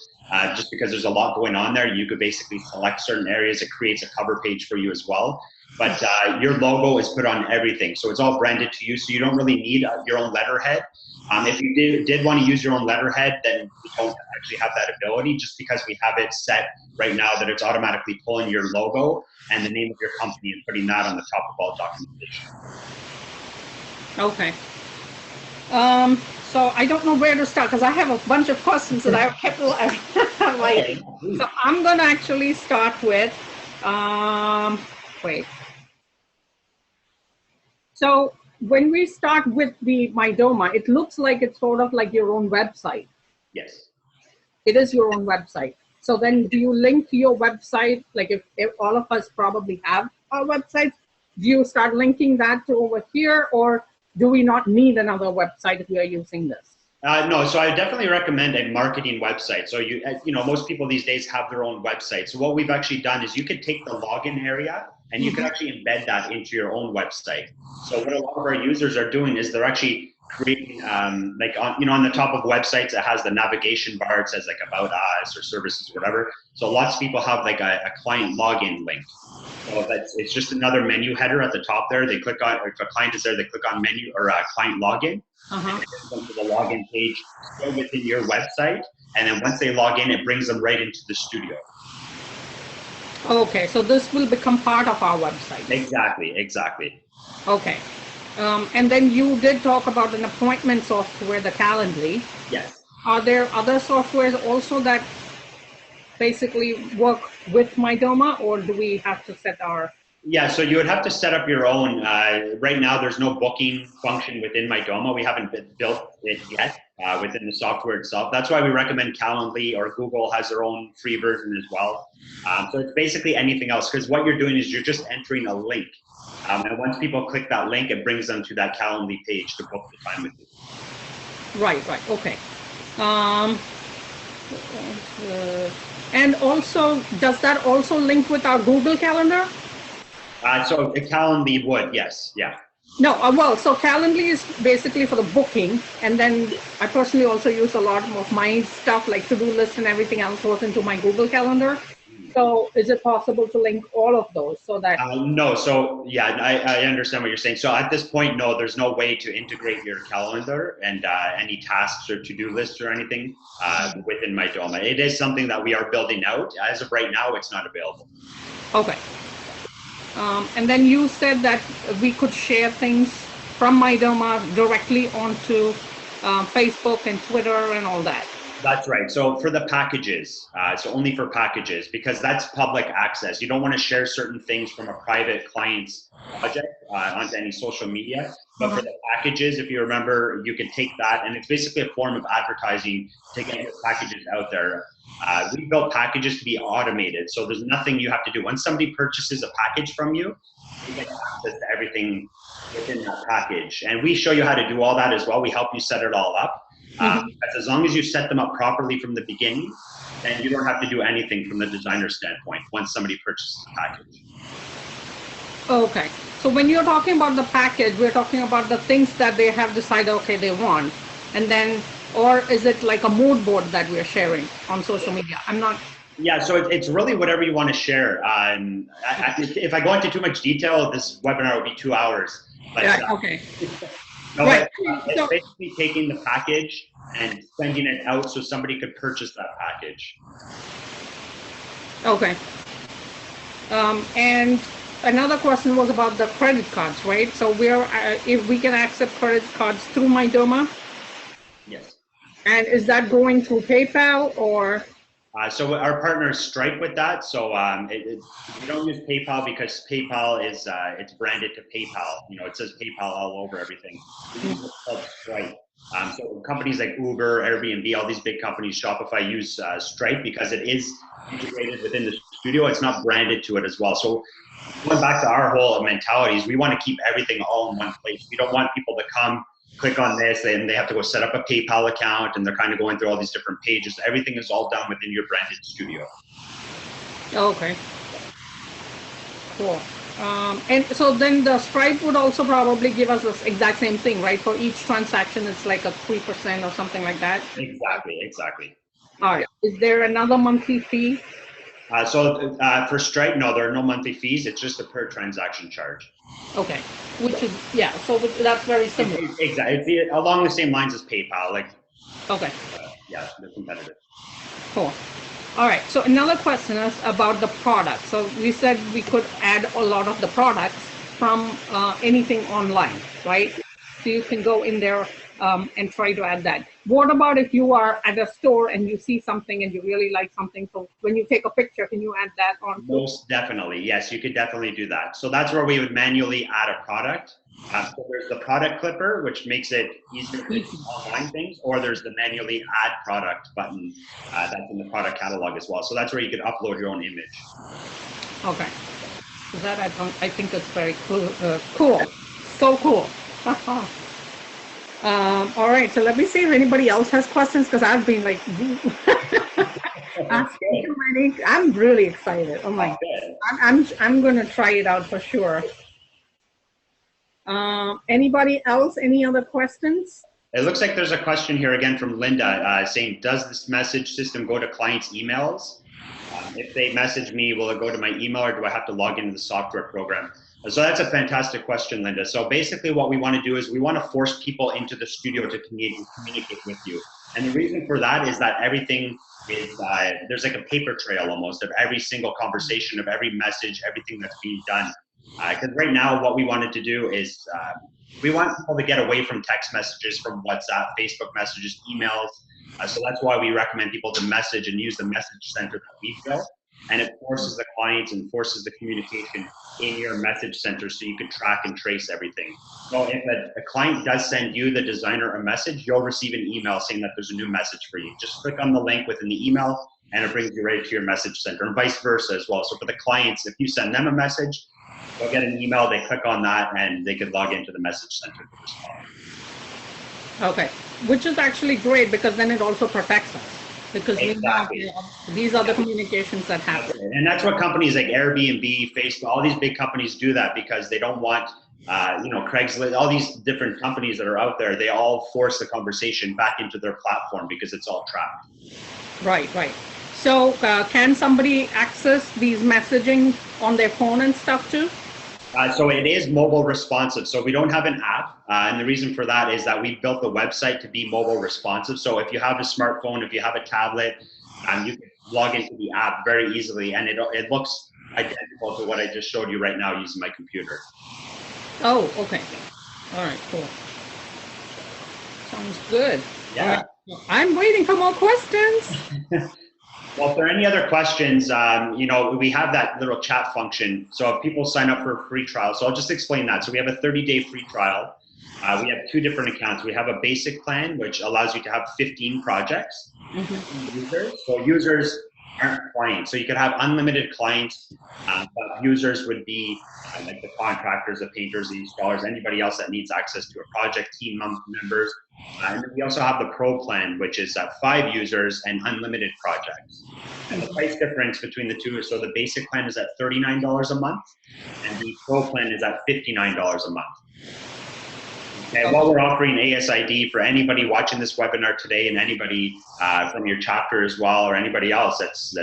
just because there's a lot going on there, you could basically select certain areas. It creates a cover page for you as well. But your logo is put on everything. So it's all branded to you. So you don't really need your own letterhead. If you did want to use your own letterhead, then we don't actually have that ability, just because we have it set right now that it's automatically pulling your logo and the name of your company and putting that on the top of all documentation. Okay. So I don't know where to start because I have a bunch of questions that I've kept writing. So I'm going to actually start with, wait. So when we start with the Mydoma, it looks like it's sort of like your own website. Yes. It is your own website. So then do you link to your website? Like if all of us probably have our websites, do you start linking that to over here, or do we not need another website if we are using this? No, so I definitely recommend a marketing website. So most people these days have their own website. So what we've actually done is you could take the login area and you can actually embed that into your own website. So what a lot of our users are doing is they're actually creating, on the top of websites, it has the navigation bar. It says like about us or services, or whatever. So lots of people have like a client login link. So it's just another menu header at the top there. They click on, if a client is there, they click on menu or client login. And then go to the login page, go within your website, and then once they log in, it brings them right into the studio. Okay, so this will become part of our website. Exactly. Okay. And then you did talk about an appointment software, the Calendly. Yes. Are there other softwares also that basically work with Mydoma, or do we have to set our? Yeah, so you would have to set up your own. Right now, there's no booking function within Mydoma. We haven't built it yet within the software itself. That's why we recommend Calendly, or Google has their own free version as well. So it's basically anything else, because what you're doing is you're just entering a link. And once people click that link, it brings them to that Calendly page to book the time with you. Right, okay. And also, does that also link with our Google Calendar? So Calendly would, yes, yeah. No, well, so Calendly is basically for the booking, and then I personally also use a lot of my stuff, like to-do list and everything else goes into my Google Calendar. So is it possible to link all of those so that? No, so yeah, I understand what you're saying. So at this point, no, there's no way to integrate your calendar and any tasks or to-do lists or anything within Mydoma. It is something that we are building out. As of right now, it's not available. Okay. And then you said that we could share things from Mydoma directly onto Facebook and Twitter and all that. That's right. So for the packages, so only for packages, because that's public access. You don't want to share certain things from a private client's project onto any social media. But for the packages, if you remember, you can take that, and it's basically a form of advertising to get your packages out there. We built packages to be automated, so there's nothing you have to do. Once somebody purchases a package from you, you get access to everything within that package. And we show you how to do all that as well. We help you set it all up. As long as you set them up properly from the beginning, then you don't have to do anything from the designer standpoint once somebody purchases a package. Okay. So when you're talking about the package, we're talking about the things that they have decided, okay, they want. And then, or is it like a mood board that we're sharing on social media? I'm not. Yeah, so it's really whatever you want to share. If I go into too much detail, this webinar will be 2 hours. But, yeah, okay. No, right. It's basically taking the package and sending it out so somebody could purchase that package. Okay. And another question was about the credit cards, right? So we're if we can accept credit cards through Mydoma? Yes. And is that going through PayPal or? So our partner is Stripe with that. So we don't use PayPal because PayPal is it's branded to PayPal. You know, it says PayPal all over everything. We use what's called Stripe. So companies like Uber, Airbnb, all these big companies, Shopify use Stripe because it is integrated within the studio. It's not branded to it as well. So going back to our whole mentality is we want to keep everything all in one place. We don't want people to come, click on this, and they have to go set up a PayPal account, and they're kind of going through all these different pages. Everything is all done within your branded studio. Okay. Cool. And so then the Stripe would also probably give us the exact same thing, right? For each transaction, it's like a 3% or something like that. Exactly. All right. Is there another monthly fee? For Stripe, no, there are no monthly fees. It's just a per transaction charge. Okay, which is, yeah, so that's very similar. Exactly. It's along the same lines as PayPal. Like. Okay. Yeah, they're competitive. Cool. All right, so another question is about the product. So we said we could add a lot of the products from anything online, right? So you can go in there and try to add that. What about if you are at a store and you see something and you really like something? So when you take a picture, can you add that on? Most definitely, yes, you could definitely do that. So that's where we would manually add a product. So there's the product clipper, which makes it easier to do online things, or there's the manually add product button that's in the product catalog as well. So that's where you could upload your own image. Okay. So that I think that's very cool. Cool. So cool. All right, so let me see if anybody else has questions, because I've been like asking too many. I'm really excited. Oh my God. I'm going to try it out for sure. Anybody else? Any other questions? It looks like there's a question here again from Linda saying, does this message system go to clients' emails? If they message me, will it go to my email, or do I have to log into the software program? So that's a fantastic question, Linda. So basically what we want to do is we want to force people into the studio to communicate with you. And the reason for that is that everything is, there's like a paper trail almost of every single conversation, of every message, everything that's being done. Because right now what we wanted to do is we want people to get away from text messages, from WhatsApp, Facebook messages, emails. So that's why we recommend people to message and use the message center that we built. And it forces the clients and forces the communication in your message center so you can track and trace everything. So if a client does send you, the designer, a message, you'll receive an email saying that there's a new message for you. Just click on the link within the email and it brings you right to your message center, and vice versa as well. So for the clients, if you send them a message, they'll get an email, they click on that, and they could log into the message center to respond. Okay, which is actually great because then it also protects us. Because Exactly. these are the communications that happen. And that's what companies like Airbnb, Facebook, all these big companies do that because they don't want, Craigslist, all these different companies that are out there, they all force the conversation back into their platform because it's all tracked. Right. So can somebody access these messaging on their phone and stuff too? So it is mobile responsive. So we don't have an app. And the reason for that is that we built the website to be mobile responsive. So if you have a smartphone, if you have a tablet, you can log into the app very easily. And it looks identical to what I just showed you right now using my computer. Oh, okay. All right, cool. Sounds good. Yeah. Right. I'm waiting for more questions. Well, if there are any other questions, we have that little chat function. So if people sign up for a free trial, so I'll just explain that. So we have a 30-day free trial. We have two different accounts. We have a basic plan, which allows you to have 15 projects. Users. So users aren't clients. So you could have unlimited clients, but users would be like the contractors, the painters, the installers, anybody else that needs access to a project, team members. And then we also have the Pro plan, which is 5 users and unlimited projects. And the price difference between the two is, so the basic plan is at $39 a month, and the Pro plan is at $59 a month. Okay, while we're offering ASID for anybody watching this webinar today and anybody from your chapter as well, or anybody else that's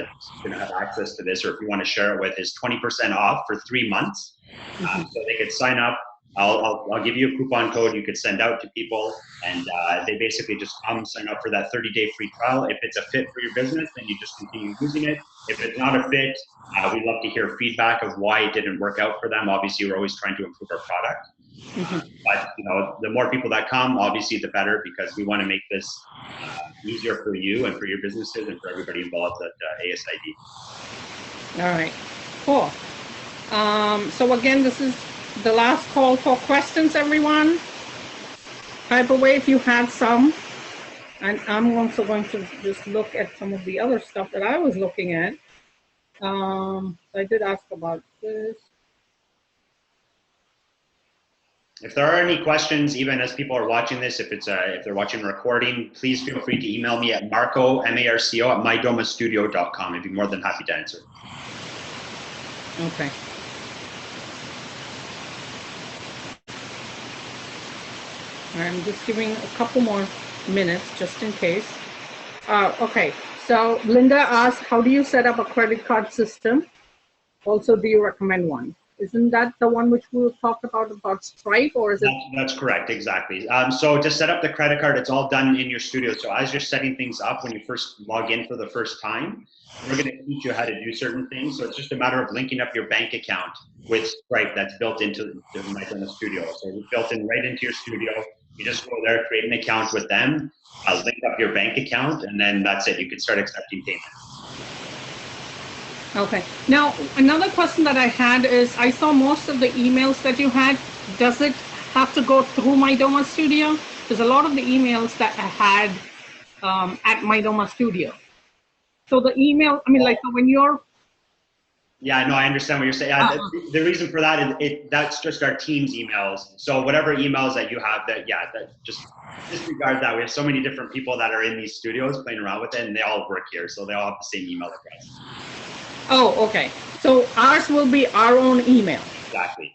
going to have access to this, or if you want to share it with, is 20% off for 3 months. So they could sign up. I'll give you a coupon code you could send out to people, and they basically just come sign up for that 30-day free trial. If it's a fit for your business, then you just continue using it. If it's not a fit, we'd love to hear feedback of why it didn't work out for them. Obviously, we're always trying to improve our product. But the more people that come, obviously, the better, because we want to make this easier for you and for your businesses and for everybody involved at ASID. All right, cool. So again, this is the last call for questions, everyone. Type away if you have some. And I'm also going to just look at some of the other stuff that I was looking at. I did ask about this. If there are any questions, even as people are watching this, if they're watching a recording, please feel free to email me at Marco, M-A-R-C-O, at mydomastudio.com. I'd be more than happy to answer. Okay. I'm just giving a couple more minutes just in case. Okay, so Linda asked, how do you set up a credit card system? Also, do you recommend one? Isn't that the one which we talked about Stripe, or is it? That's correct, exactly. So to set up the credit card, it's all done in your studio. So as you're setting things up, when you first log in for the first time, we're going to teach you how to do certain things. So it's just a matter of linking up your bank account with Stripe that's built into the Mydoma Studio. So it's built in right into your studio. You just go there, create an account with them, link up your bank account, and then that's it. You can start accepting payments. Okay. Now, another question that I had is, I saw most of the emails that you had. Does it have to go through Mydoma Studio? There's a lot of the emails that I had at Mydoma Studio. So the email, I mean, like when you're... Yeah, no, I understand what you're saying. The reason for that is that's just our team's emails. So whatever emails that you have, that just disregard that. We have so many different people that are in these studios playing around with it, and they all work here, so they all have the same email address. Oh, okay. So ours will be our own email. Exactly.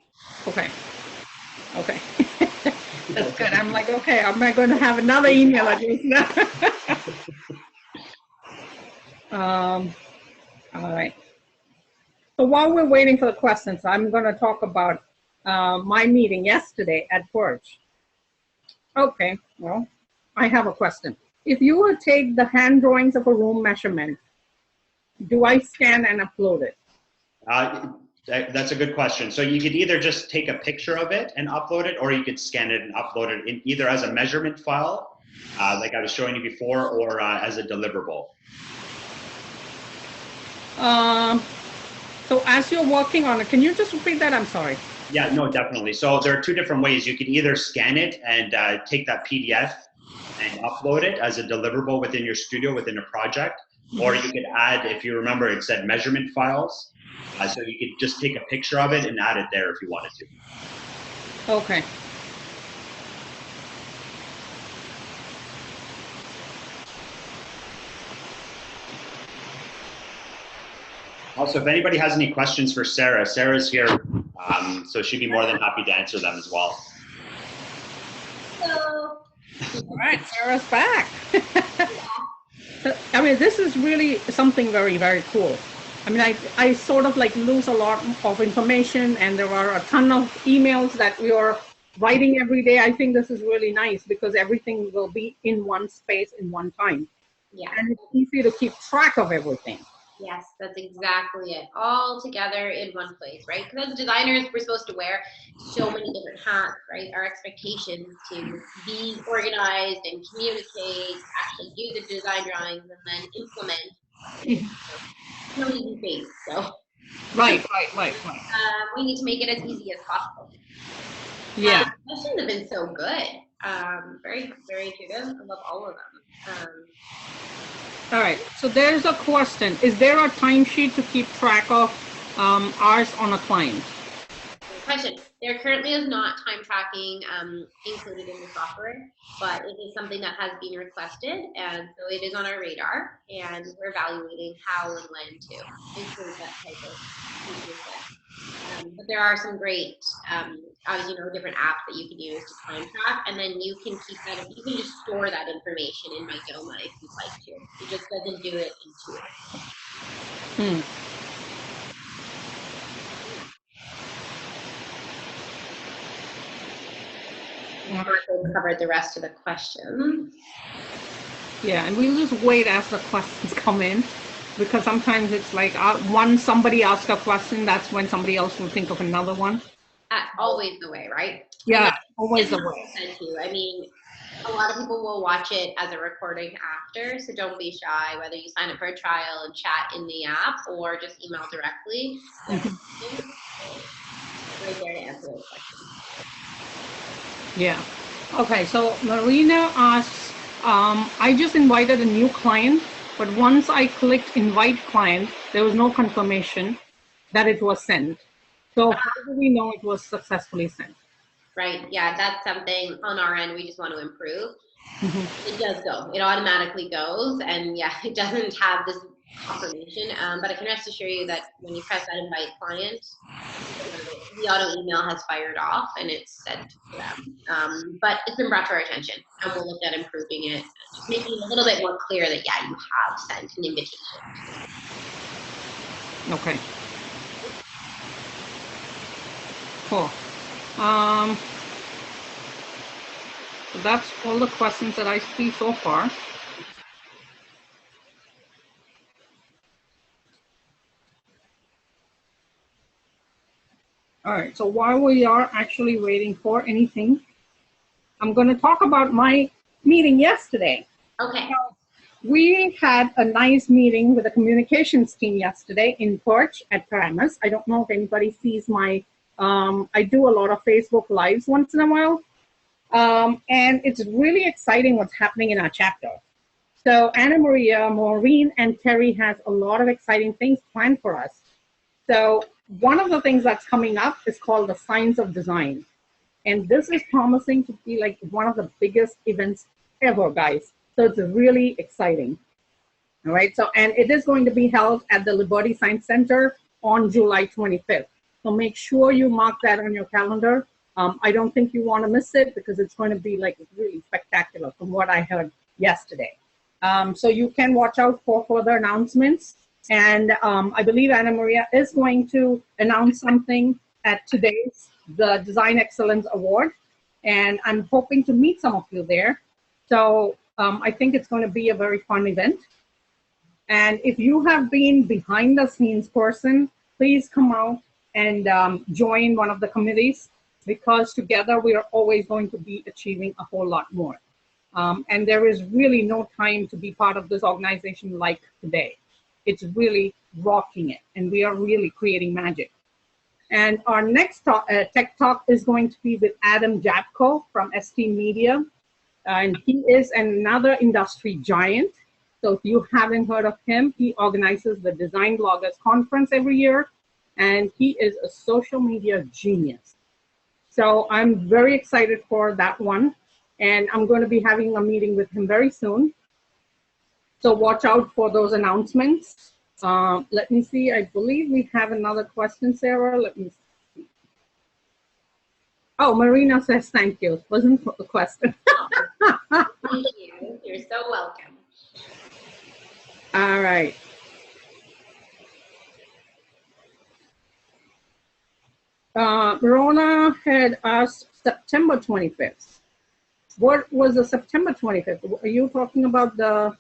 Okay. Okay. That's good. I'm like, okay, am I going to have another email address now? All right. So while we're waiting for the questions, I'm going to talk about my meeting yesterday at Forge. Okay, well, I have a question. If you were to take the hand drawings of a room measurement, do I scan and upload it? That's a good question. So you could either just take a picture of it and upload it, or you could scan it and upload it in either as a measurement file, like I was showing you before, or as a deliverable. So as you're working on it, can you just repeat that? I'm sorry. Yeah, no, definitely. So there are two different ways. You could either scan it and take that PDF and upload it as a deliverable within your studio, within a project. or you could add, if you remember, it said measurement files. So you could just take a picture of it and add it there if you wanted to. Okay. Also, if anybody has any questions for Sarah, Sarah's here, so she'd be more than happy to answer them as well. Hello. All right, Sarah's back. I mean, this is really something very, very cool. I mean, I sort of like lose a lot of information, and there are a ton of emails that we are writing every day. I think this is really nice because everything will be in one space in one time. Yeah. And it's easy to keep track of everything. Yes, that's exactly it. All together in one place, right? Because as designers, we're supposed to wear so many different hats, right? Our expectations to be organized and communicate, actually do the design drawings, and then implement. No easy things. So. Right. We need to make it as easy as possible. Yeah. The questions have been so good. Very, very intuitive. I love all of them. All right, so there's a question. Is there a timesheet to keep track of hours on a client? Good question. There currently is not time tracking included in the software, but it is something that has been requested, and so it is on our radar, and we're evaluating how and when to include that type of feature. But there are some great, obviously, different apps that you can use to time track, and then you can keep that. You can just store that information in Mydoma if you'd like to. It just doesn't do it intuitively. We covered the rest of the questions. Yeah, and we'll just wait as the questions come in, because sometimes it's like once somebody asks a question, that's when somebody else will think of another one. Always the way, right? Yeah, always the way. I mean, a lot of people will watch it as a recording after, so don't be shy, whether you sign up for a trial and chat in the app or just email directly. Right there to answer those questions. Yeah. Okay, so Marina asks, I just invited a new client, but once I clicked invite client, there was no confirmation that it was sent. So how do we know it was successfully sent? Right, yeah, that's something on our end we just want to improve. It does go, it automatically goes, and yeah, it doesn't have this confirmation, but I can rest assure you that when you press that invite client, the auto email has fired off and it's sent to them. But it's been brought to our attention, and we'll look at improving it, just making it a little bit more clear that yeah, you have sent an invitation. Okay. Cool. So that's all the questions that I see so far. All right, so while we are actually waiting for anything, I'm going to talk about my meeting yesterday. Okay. We had a nice meeting with the communications team yesterday in Perch at Paramus. I don't know if anybody sees my, I do a lot of Facebook Lives once in a while. And it's really exciting what's happening in our chapter. So Anna Maria, Maureen, and Terry has a lot of exciting things planned for us. So one of the things that's coming up is called the Science of Design. And this is promising to be like one of the biggest events ever, guys. So it's really exciting. All right, so, and it is going to be held at the Liberty Science Center on July 25th. So make sure you mark that on your calendar. I don't think you want to miss it because it's going to be like really spectacular from what I heard yesterday. So you can watch out for further announcements. And I believe Anna Maria is going to announce something at today's the Design Excellence Award. And I'm hoping to meet some of you there. So I think it's going to be a very fun event. And if you have been behind the scenes person, please come out and join one of the committees, because together we are always going to be achieving a whole lot more. And there is really no time to be part of this organization like today. It's really rocking it, and we are really creating magic. And our next tech talk is going to be with Adam Japko from ST Media. And he is another industry giant. So if you haven't heard of him, he organizes the Design Bloggers Conference every year, and he is a social media genius. So I'm very excited for that one, and I'm going to be having a meeting with him very soon. So watch out for those announcements. Let me see. I believe we have another question, Sarah. Let me see. Oh, Marina says thank you. Wasn't a question. Thank you. You're so welcome. All right. Rona had asked September 25th. What was the September 25th? Are you talking about the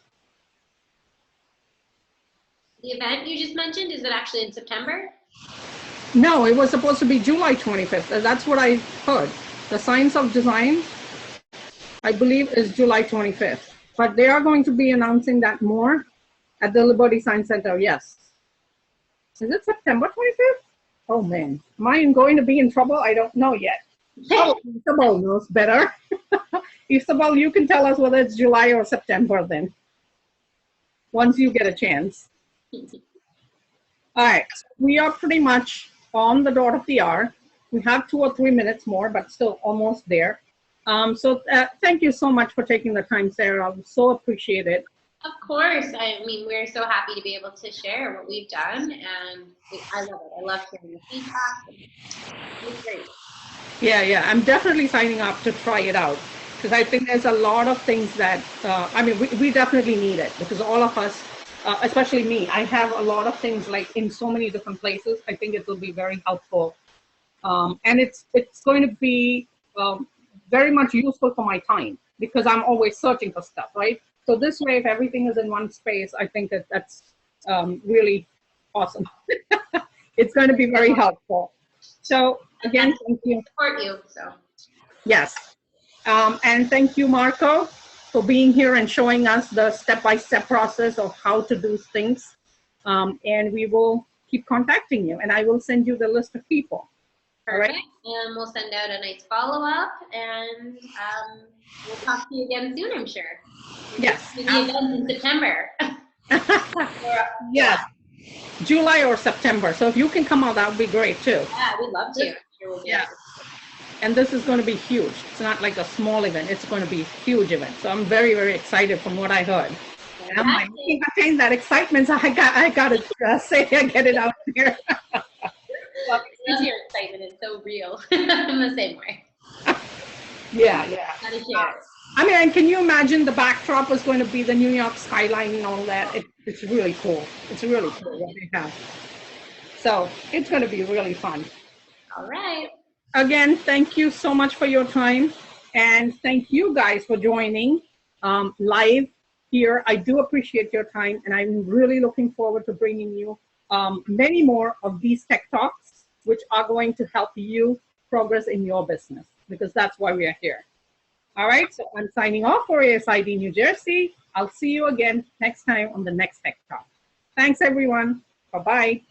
event you just mentioned? Is it actually in September? No, it was supposed to be July 25th. That's what I heard. The Science of Design, I believe, is July 25th. But they are going to be announcing that more at the Liberty Science Center, yes. Is it September 25th? Oh, man. Am I going to be in trouble? I don't know yet. Oh, Isabel knows better. Isabel, you can tell us whether it's July or September then, once you get a chance. All right, we are pretty much on the dot of the hour. We have 2 or 3 minutes more, but still almost there. So thank you so much for taking the time, Sarah. I so appreciate it. Of course. I mean, we're so happy to be able to share what we've done, and I love it. I love hearing the feedback. It's great. Yeah, I'm definitely signing up to try it out, because I think there's a lot of things that, I mean, we definitely need it, because all of us, especially me, I have a lot of things like in so many different places. I think it will be very helpful. And it's going to be very much useful for my time, because I'm always searching for stuff, right? So this way, if everything is in one space, I think that's really awesome. It's going to be very helpful. So again, thank you. Support you, so. Yes. And thank you, Marco, for being here and showing us the step-by-step process of how to do things. And we will keep contacting you, and I will send you the list of people. Perfect. Right. And we'll send out a nice follow-up, and we'll talk to you again soon, I'm sure. Yes. The event in September. Yes. July or September. So if you can come out, that would be great too. Yeah, we'd love to. Sure we'll yeah. And this is going to be huge. It's not like a small event. It's going to be a huge event. So I'm very, very excited from what I heard. And I'm like, I maintain that excitement. So I got to say, I get it out there. Love your excitement. It's so real. I'm the same way. Yeah. Gotta share. I mean, and can you imagine the backdrop was going to be the New York skyline and all that? It's really cool. It's really cool what they have. So it's going to be really fun. All right. Again, thank you so much for your time. And thank you guys for joining live here. I do appreciate your time. And I'm really looking forward to bringing you many more of these tech talks, which are going to help you progress in your business, because that's why we are here. All right, so I'm signing off for ASID New Jersey. I'll see you again next time on the next Tech Talk. Thanks, everyone. Bye-bye.